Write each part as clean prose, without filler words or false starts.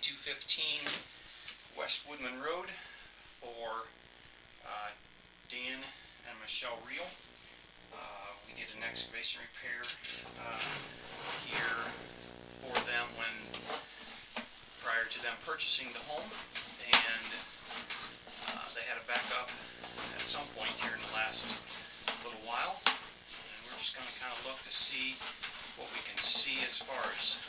5215 West Woodman Road for Dan and Michelle Reel. We did an excavation repair here for them prior to them purchasing the home, and they had a backup at some point here in the last little while, and we're just going to kind of look to see what we can see as far as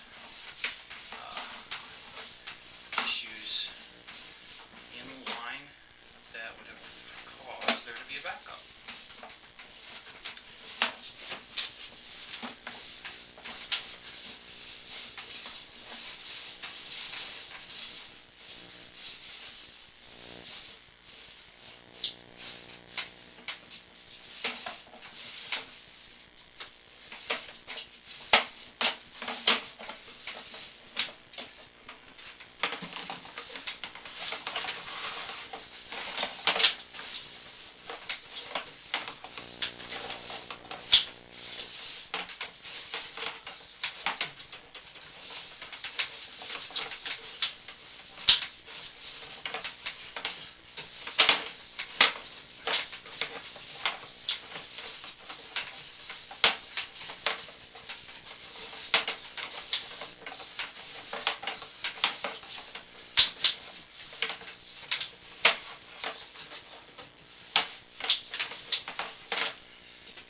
issues in the line that would have caused there to be a backup.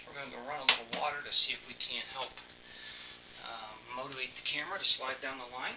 We're going to go run a little water to see if we can't help motivate the camera to slide down the line.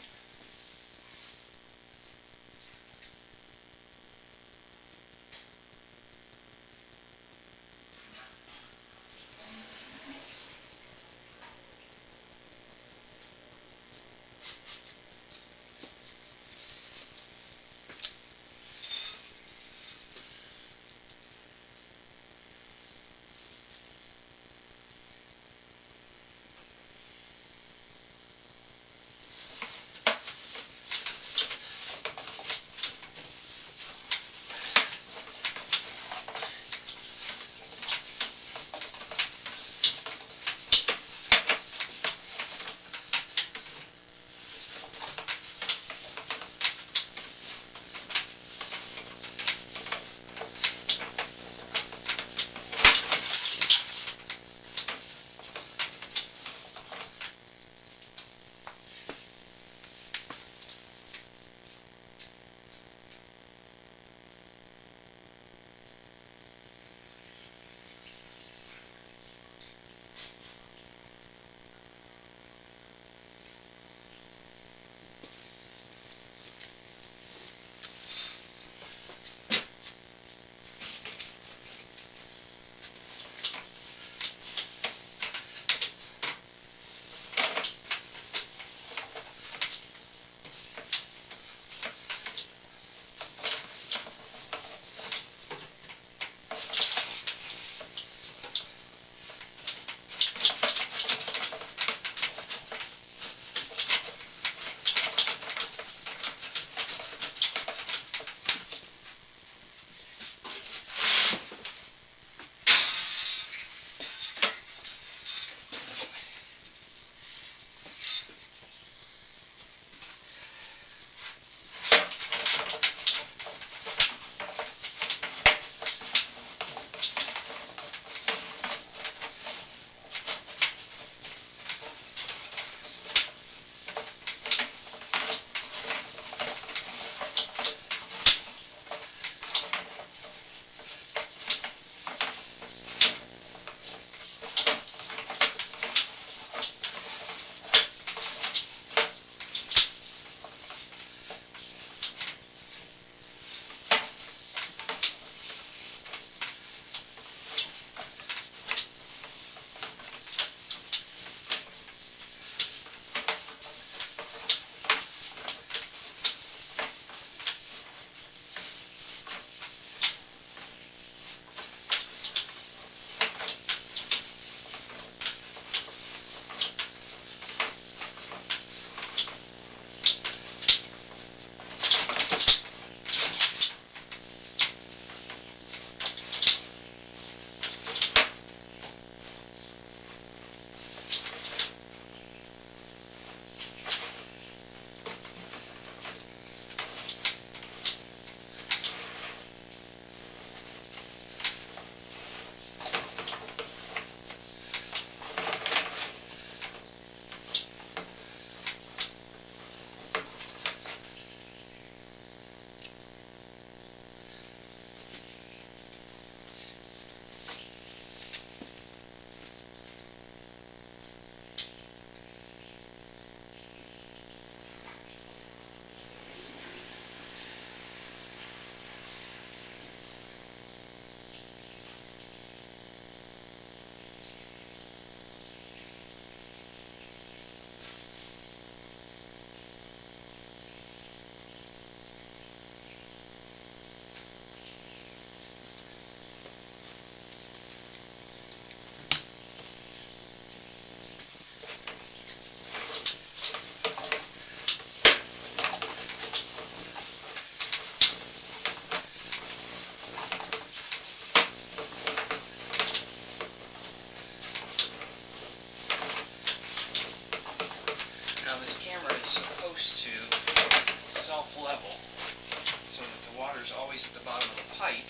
water's always at the bottom of the pipe,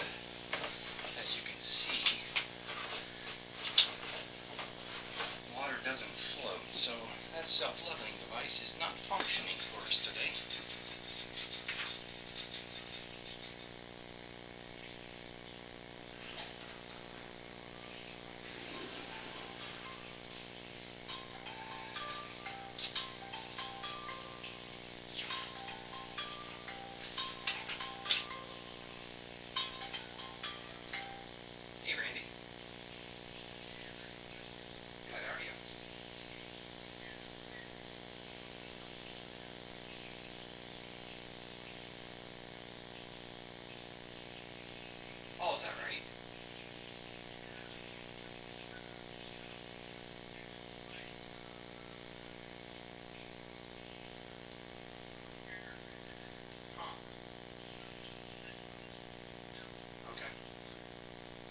as you can see. Water doesn't float, so that self-leveling device is not functioning for us today. Hey, Randy. How are you? Oh, is that right? Huh. Okay.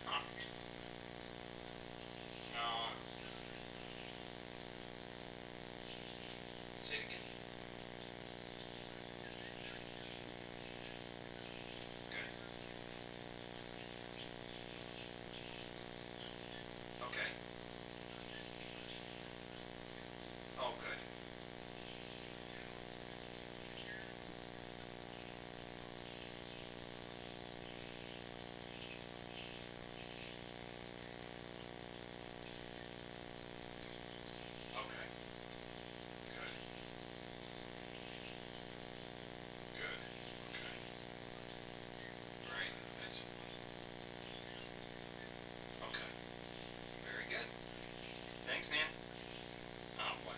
Huh. No. Say it again. Good. Okay. Oh, good. Okay. Good. Good. Okay. Right. That's okay. Very good. Thanks, man. Oh, what?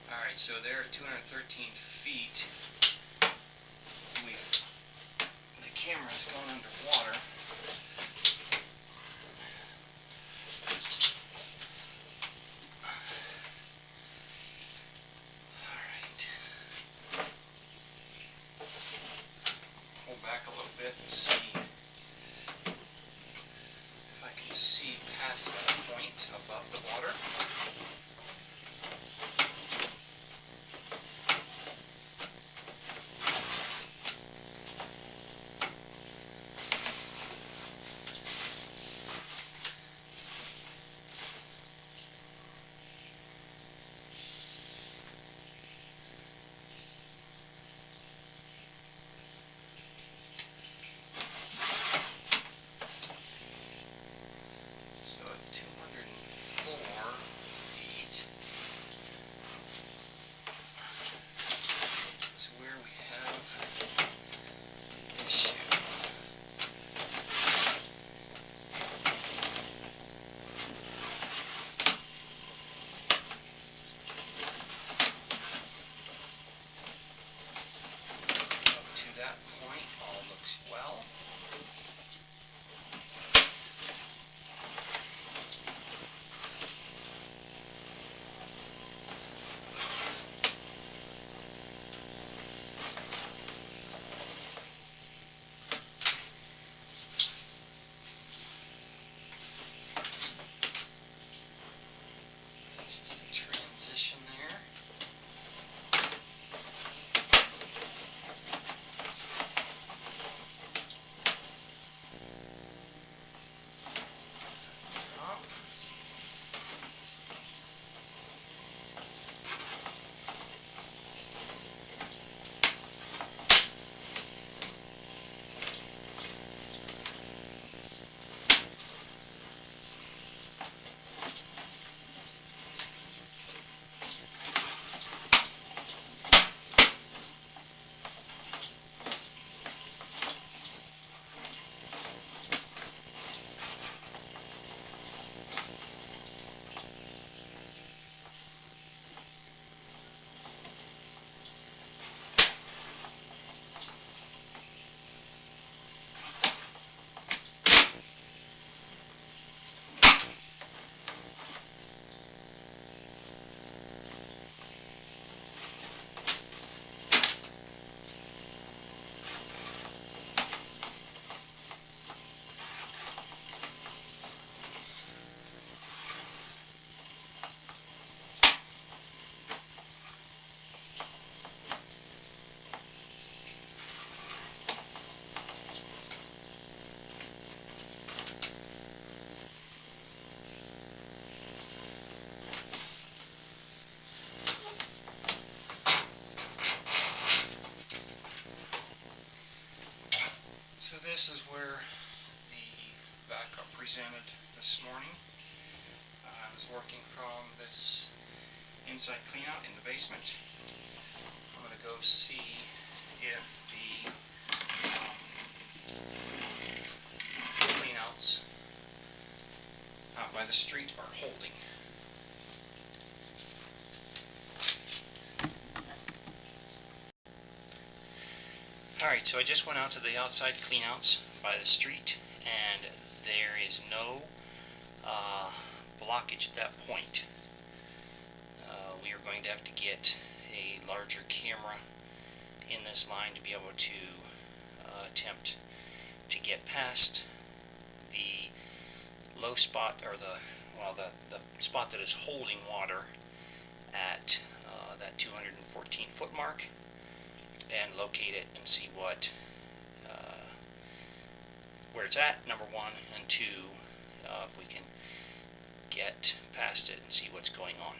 All right, so there at 213 feet, the camera's gone underwater. All right. Pull back a little bit and see if I can see past that point above the water. So at 204 feet, this is where the backup presented this morning. I was working from this inside cleanout in the basement. I'm going to go see if the cleanouts out by the street are holding. Alright, so I just went out to the outside cleanouts by the street, and there is no blockage at that point. We are going to have to get a larger camera in this line to be able to attempt to get past the low spot, or the spot that is holding water at that 214 foot mark, and locate it and see what where it's at, number one, and two, if we can get past it and see what's going on.